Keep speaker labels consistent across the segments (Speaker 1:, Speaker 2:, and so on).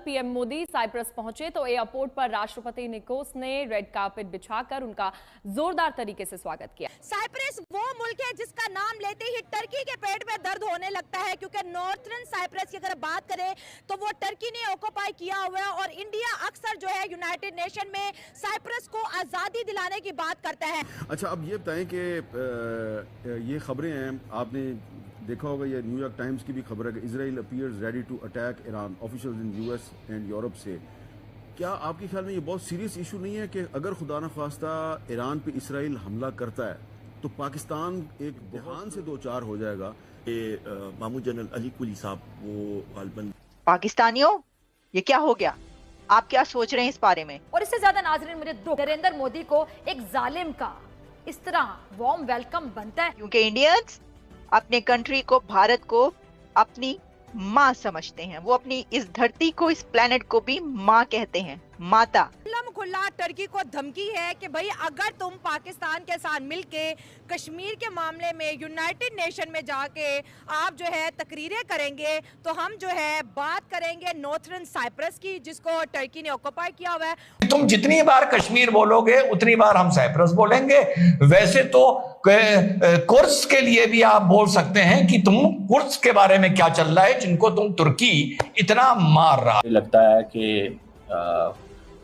Speaker 1: PM Modi Cyprus पहुंचे तो airport पर राष्ट्रपति निकोस ने रेड कार्पेट बिछाकर उनका जोरदार तरीके से स्वागत किया।
Speaker 2: साइप्रस वो मुल्क है जिसका नाम लेते ही टर्की के पेट में दर्द होने लगता है, क्योंकि नॉर्थर्न साइप्रस की अगर बात करें तो वो टर्की ने ऑक्युपाई किया हुआ है और इंडिया अक्सर जो है यूनाइटेड नेशन में साइप्रस को आजादी दिलाने की बात करता है।
Speaker 3: अच्छा, अब ये बताएं कि ये खबरें हैं, आपने देखा होगा, ये न्यूयॉर्क टाइम्स की भी खबर है कि Israel appears ready to attack Iran, officials in US and Europe से। क्या आपके ख्याल में ये बहुत सीरियस इशू नहीं है कि अगर खुदा न खास्ता ईरान पे इसराइल हमला करता है तो पाकिस्तान एक बहरान से दो चार हो जाएगा?
Speaker 4: मामू जनरल अली कुली साहब वो गालबन
Speaker 5: पाकिस्तानियों, ये क्या हो गया? आप क्या सोच रहे हैं इस बारे में?
Speaker 6: और इससे ज्यादा नाज़रीन मुझे नरेंद्र मोदी को एक जालिम का इस तरह वार्म वेलकम बनता है,
Speaker 5: क्योंकि इंडियंस अपने कंट्री को, भारत को अपनी माँ समझते हैं। वो अपनी इस धरती को, इस प्लेनेट को भी माँ कहते हैं, माता।
Speaker 2: खुला टर्की को धमकी है कि भाई अगर तुम पाकिस्तान के साथ मिलके कश्मीर के मामले में यूनाइटेड नेशन में जाके आप जो है तकरीरें करेंगे तो हम जो है बात करेंगे नॉर्थर्न साइप्रस की, जिसको टर्की ने ऑक्युपाई किया हुआ है।
Speaker 7: तुम जितनी बार कश्मीर बोलोगे उतनी बार हम साइप्रस बोलेंगे। वैसे तो कुर्स के लिए भी आप बोल सकते हैं कि तुम कुर्स के बारे में क्या चल रहा है जिनको तुम तुर्की इतना मार रहा है।
Speaker 8: लगता है कि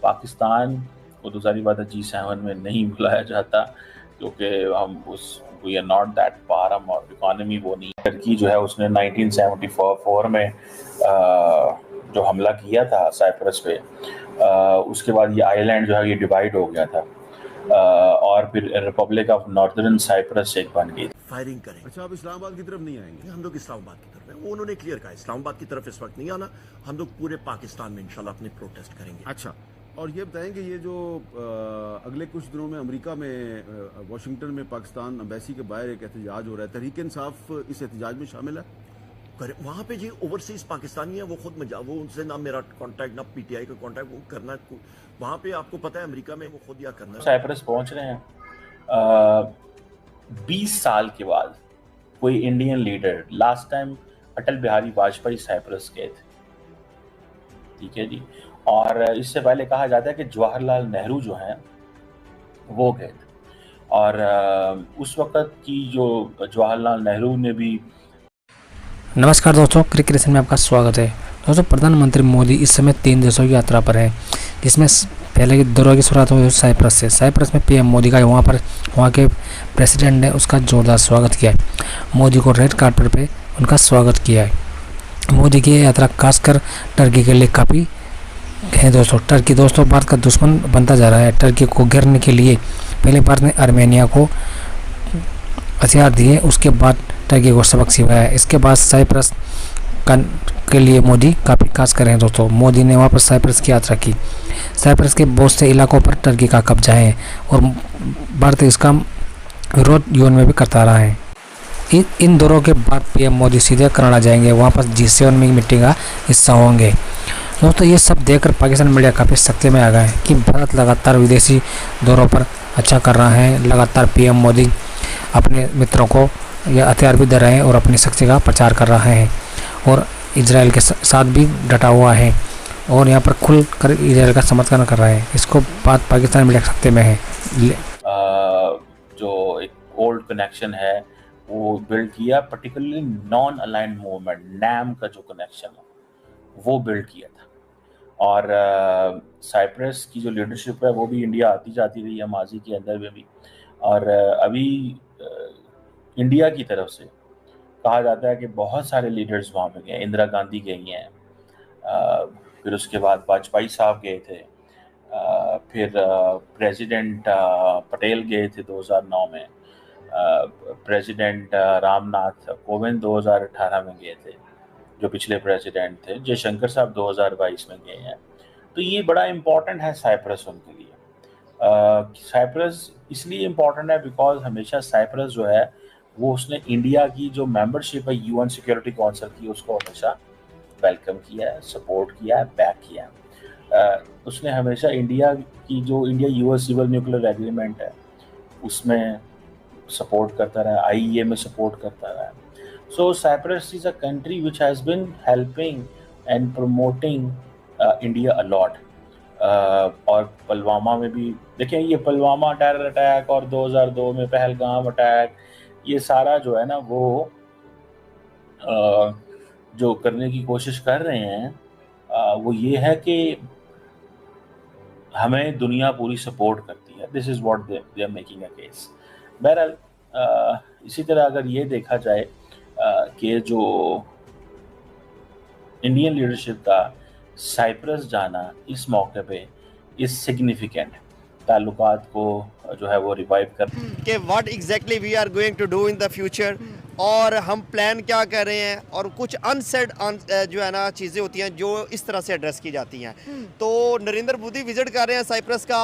Speaker 8: पाकिस्तान को तो सारी बात G7 में नहीं बुलाया जाता, क्योंकि हम वी आर नॉट दैट पार, हम और इकोनॉमी वो नहीं। टर्की जो है उसने 1974 में जो हमला किया था साइप्रस पे, उसके बाद ये आइलैंड जो है ये डिवाइड हो गया था और फिर रिपब्लिक ऑफ नॉर्दर्न साइप्रस एक बन गई।
Speaker 4: फायरिंग करें।
Speaker 3: अच्छा, आप इस्लामाबाद की तरफ नहीं आएंगे?
Speaker 4: हम लोग इस्लामाबाद की तरफ हैं, उन्होंने क्लियर कहा इस्लामाबाद की तरफ इस वक्त नहीं आना, हम लोग पूरे पाकिस्तान में इंशाल्लाह अपने प्रोटेस्ट करेंगे।
Speaker 3: अच्छा, और ये बताएंगे ये जो अगले कुछ दिनों में अमेरिका में वाशिंगटन में पाकिस्तान एम्बेसी के बाहर एक एहतजाज हो रहा है, तहरीक इंसाफ इस एहतजाज में शामिल है?
Speaker 4: वहाँ पे जी ओवरसीज पाकिस्तानी है, वो खुद में वो उनसे ना मेरा कांटेक्ट ना पीटीआई का कांटेक्ट, वो करना वहाँ पे आपको पता है अमेरिका में वो खुद या करना।
Speaker 8: साइप्रस पहुंच रहे हैं 20 साल के बाद कोई Indian leader. Last time Atal Bihari Vajpayee Cyprus गए थे, ठीक है जी, और इससे पहले कहा जाता है कि जवाहरलाल नेहरू जो हैं वो गए थे, और उस वक्त की जो जवाहरलाल नेहरू ने भी।
Speaker 9: नमस्कार दोस्तों, क्रिकेशन में आपका स्वागत है। दोस्तों, प्रधानमंत्री मोदी इस समय 3 देशों की यात्रा पर है, जिसमें पहले के दौरे की शुरुआत हुई साइप्रस से। साइप्रस में पीएम मोदी का वहाँ के प्रेसिडेंट ने उसका जोरदार स्वागत किया है। मोदी को रेड कार्पेट पे उनका स्वागत किया है। मोदी की यात्रा खासकर टर्की के लिए काफ़ी है दोस्तों। टर्की दोस्तों भारत का दुश्मन बनता जा रहा है। टर्की को घेरने के लिए पहले भारत ने आर्मेनिया को हथियार दिए, उसके बाद टर्की को सबक सिखाया है। इसके बाद साइप्रस के लिए मोदी काफ़ी खास कर रहे हैं दोस्तों। मोदी ने वापस साइप्रस की यात्रा की। साइप्रस के बहुत से इलाकों पर टर्की का कब्जा है और भारत इसका विरोध यूएन में भी करता रहा है। इन दौरों के बाद पीएम मोदी सीधे कनाडा जाएंगे, वापस G7 में मीटिंग का हिस्सा होंगे। दोस्तों, ये सब देखकर पाकिस्तान मीडिया काफ़ी सख्ते में आ गया है कि भारत लगातार विदेशी दौरों पर अच्छा कर रहा है। लगातार पीएम मोदी अपने मित्रों को यह हथियार भी दे रहे हैं और अपनी शक्ति का प्रचार कर रहे हैं और इजराइल के साथ भी डटा हुआ है और यहाँ पर खुल कर इजराइल का समर्थन कर रहा है। इसको बात पाकिस्तान मीडिया सख्ते में है।
Speaker 8: जो एक ओल्ड कनेक्शन है वो बिल्ड किया, particularly non aligned movement NAM का जो कनेक्शन है वो बिल्ड किया था। और साइप्रस की जो लीडरशिप है वो भी इंडिया आती जाती रही है माजी के अंदर में भी, और अभी इंडिया की तरफ से कहा जाता है कि बहुत सारे लीडर्स वहाँ पे गए। इंदिरा गांधी गई हैं, फिर उसके बाद वाजपेयी साहब गए थे, फिर प्रेसिडेंट पटेल गए थे 2009 में, प्रेसिडेंट रामनाथ कोविंद 2018 में गए थे, जो पिछले प्रेसिडेंट थे। जयशंकर साहब 2022 में गए हैं। तो ये बड़ा इम्पॉर्टेंट है साइप्रस उनके लिए। साइप्रस इसलिए इम्पॉर्टेंट है बिकॉज हमेशा साइप्रस जो है वो उसने इंडिया की जो मेंबरशिप है यूएन सिक्योरिटी काउंसिल की, उसको हमेशा वेलकम किया है, सपोर्ट किया है, बैक किया है। उसने हमेशा इंडिया की जो India US civil nuclear agreement है उसमें सपोर्ट करता रहा, आईईए में सपोर्ट करता रहा। So Cyprus is a country which has been helping and promoting India a lot. और पुलवामा में भी देखें, ये पुलवामा टेरर अटैक और 2002 में पहलगाम अटैक, ये सारा जो है ना वो जो करने की कोशिश कर रहे हैं वो ये है कि हमें दुनिया पूरी सपोर्ट करती है। This is what they are making a case. बहरहाल इसी तरह अगर ये देखा जाए कि जो इंडियन लीडरशिप का साइप्रस जाना इस मौके पे इस सिग्निफिकेंट ताल्लुकात को जो है वो रिवाइव कर
Speaker 10: कि what exactly we are going to do in the future, और हम प्लान क्या कर रहे हैं, और कुछ अनसेड जो है ना चीज़ें होती हैं जो इस तरह से एड्रेस की जाती हैं। तो नरेंद्र मोदी विजिट कर रहे हैं साइप्रस का।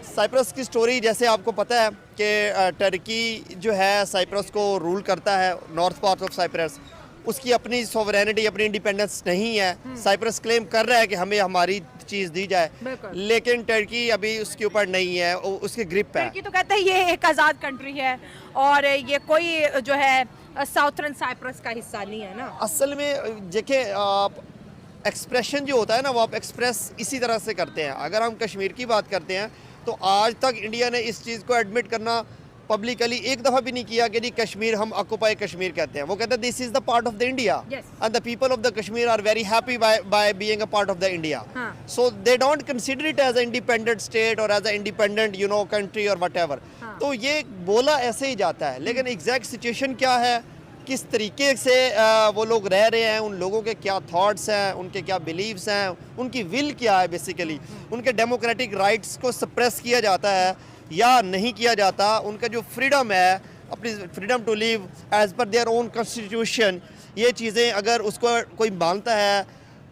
Speaker 10: साइप्रस की स्टोरी जैसे आपको पता है कि टर्की जो है साइप्रस को रूल करता है, नॉर्थ पार्ट ऑफ साइप्रस, उसकी अपनी सोवरेनिटी, अपनी इंडिपेंडेंस नहीं है। साइप्रस क्लेम कर रहा है कि हमें हमारी चीज़ दी जाए, लेकिन टर्की अभी उसके ऊपर नहीं है, उसकी ग्रिप है।
Speaker 2: टर्की तो कहता है ये एक आज़ाद कंट्री है और ये कोई जो है साउथर्न साइप्रस का हिस्सा नहीं है ना।
Speaker 10: असल में देखिए, आप एक्सप्रेशन जो होता है ना वो आप एक्सप्रेस इसी तरह से करते हैं। अगर हम कश्मीर की बात करते हैं तो आज तक इंडिया ने इस चीज़ को एडमिट करना पब्लिकली एक दफ़ा भी नहीं किया कि जी कश्मीर हम ऑक्यूपाई कश्मीर कहते हैं। वो कहते हैं this is the part of the India and the people of the Kashmir are very happy by being a part of the India. So they don't consider it as a independent state और as a independent country और whatever. तो ये बोला ऐसे ही जाता है, लेकिन exact situation क्या है, किस तरीके से वो लोग रह रहे हैं, उन लोगों के क्या थॉट्स हैं, उनके क्या बिलीव्स हैं, उनकी विल क्या है, बेसिकली उनके डेमोक्रेटिक राइट्स को सप्रेस किया जाता है या नहीं किया जाता, उनका जो फ्रीडम है, अपनी freedom to live as per their own constitution, ये चीज़ें अगर उसको कोई मानता है,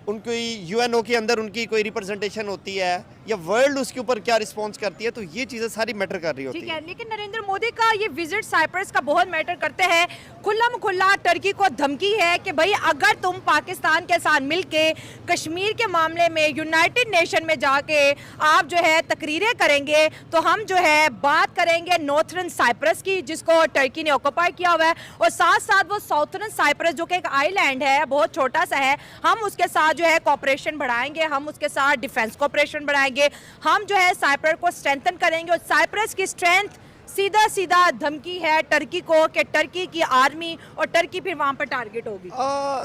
Speaker 10: उनकी यूएनओ के अंदर उनकी कोई रिप्रेजेंटेशन होती है या वर्ल्ड उसके ऊपर क्या रिस्पॉन्स करती है, तो ये चीज़ें सारी मैटर कर रही होती
Speaker 2: है। लेकिन नरेंद्र मोदी का ये विजिट साइप्रस का बहुत मैटर करते हैं। खुल्ला टर्की को धमकी है कि भाई अगर तुम पाकिस्तान के साथ मिलके कश्मीर के मामले में यूनाइटेड नेशन में जाके आप जो है तकरीरें करेंगे तो हम जो है बात करेंगे नॉर्थर्न साइप्रस की, जिसको टर्की ने ऑक्यूपाई किया हुआ है, और साथ साथ वो साउथर्न साइप्रस जो कि एक आइलैंड है, बहुत छोटा सा है, हम उसके साथ जो है कोऑपरेशन बढ़ाएंगे, हम उसके साथ डिफेंस कोऑपरेशन बढ़ाएंगे, हम जो है साइप्रस को स्ट्रेंथन करेंगे। और साइप्रस की स्ट्रेंथ सीधा धमकी है टर्की को कि टर्की की आर्मी और टर्की फिर वहां पर टारगेट होगी।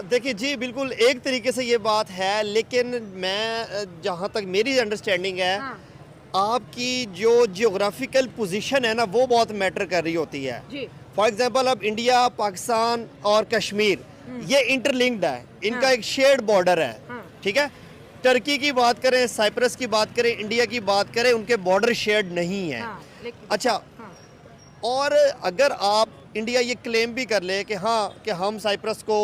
Speaker 10: देखिए जी, बिल्कुल एक तरीके से ये बात है, लेकिन मैं जहां तक मेरी अंडरस्टैंडिंग है, आपकी जो जियोग्राफिकल पोजीशन है ना वो बहुत मैटर कर रही होती है। फॉर एग्जांपल अब इंडिया, पाकिस्तान और कश्मीर ये इंटरलिंक्ड है, इनका एक शेयर्ड बॉर्डर है, ठीक है। टर्की की बात करें, साइप्रस की बात करें, इंडिया की बात करें, उनके बॉर्डर शेयर्ड नहीं है। अच्छा, और अगर आप इंडिया ये क्लेम भी कर ले कि हाँ कि हम साइप्रस को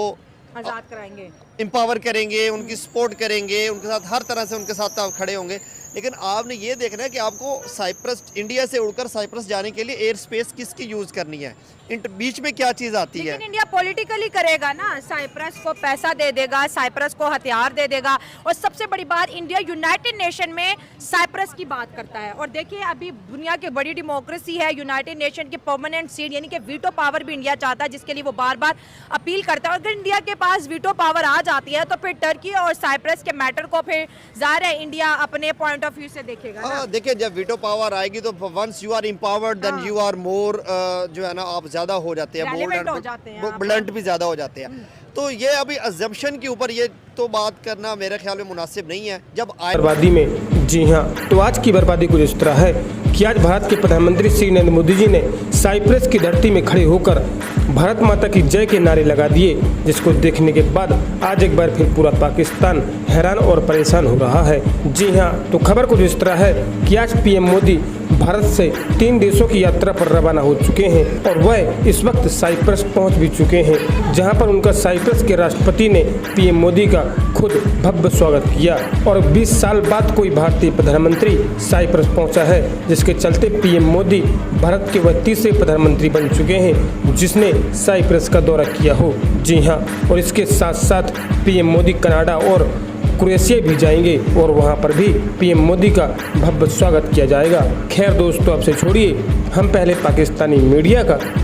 Speaker 2: आज़ाद कराएंगे,
Speaker 10: एम्पावर करेंगे, उनकी सपोर्ट करेंगे, उनके साथ हर तरह से उनके साथ आप खड़े होंगे, लेकिन आपने ये देखना है कि आपको साइप्रस, इंडिया से उड़कर साइप्रस जाने के लिए एयर स्पेस किसकी यूज़ करनी है, बीच में क्या चीज़ आती है।
Speaker 2: लेकिन इंडिया पॉलिटिकली करेगा ना, साइप्रस को पैसा दे देगा, साइप्रस को हथियार दे देगा, और सबसे बड़ी बात इंडिया यूनाइटेड नेशन में साइप्रस की बात करता है। और देखिए अभी दुनिया की बड़ी डेमोक्रेसी है, यूनाइटेड नेशन की परमानेंट सीट यानी कि वीटो पावर भी इंडिया चाहता है, जिसके लिए वो बार बार अपील करता है। अगर इंडिया के पास वीटो पावर आ जाती है तो फिर टर्की और साइप्रस के मैटर को फिर ज़ाहिर है इंडिया अपने पॉइंट ऑफ व्यू से देखेगा।
Speaker 10: देखिए, जब वीटो पावर आएगी तो once you are empowered then you are more जो है ना, आप ज्यादा हो जाते हैं, ब्लंट भी ज्यादा हो जाते हैं। तो ये अभी अजम्पशन के ऊपर ये तो बात करना मेरे ख्याल में मुनासिब नहीं है। जब
Speaker 11: बर्बादी में, जी हाँ, तो आज की बर्बादी कुछ इस तरह है कि आज भारत के प्रधानमंत्री श्री नरेंद्र मोदी जी ने साइप्रस की धरती में खड़े होकर भारत माता की जय के नारे लगा दिए, जिसको देखने के बाद आज एक बार फिर पूरा पाकिस्तान हैरान और परेशान हो रहा है। जी हाँ, तो खबर कुछ इस तरह है कि आज पीएम मोदी भारत से 3 देशों की यात्रा पर रवाना हो चुके हैं और वह इस वक्त साइप्रस पहुंच भी चुके हैं, जहां पर उनका साइप्रस के राष्ट्रपति ने पीएम मोदी का खुद भव्य स्वागत किया। और 20 साल बाद कोई भारतीय प्रधानमंत्री साइप्रस पहुंचा है, जिसके चलते पीएम मोदी भारत के वह तीसरे प्रधानमंत्री बन चुके हैं जिसने साइप्रस का दौरा किया हो। जी हाँ, और इसके साथ साथ पीएम मोदी कनाडा और क्रोएशिया भी जाएंगे और वहां पर भी पीएम मोदी का भव्य स्वागत किया जाएगा। खैर दोस्तों, अब से छोड़िए, हम पहले पाकिस्तानी मीडिया का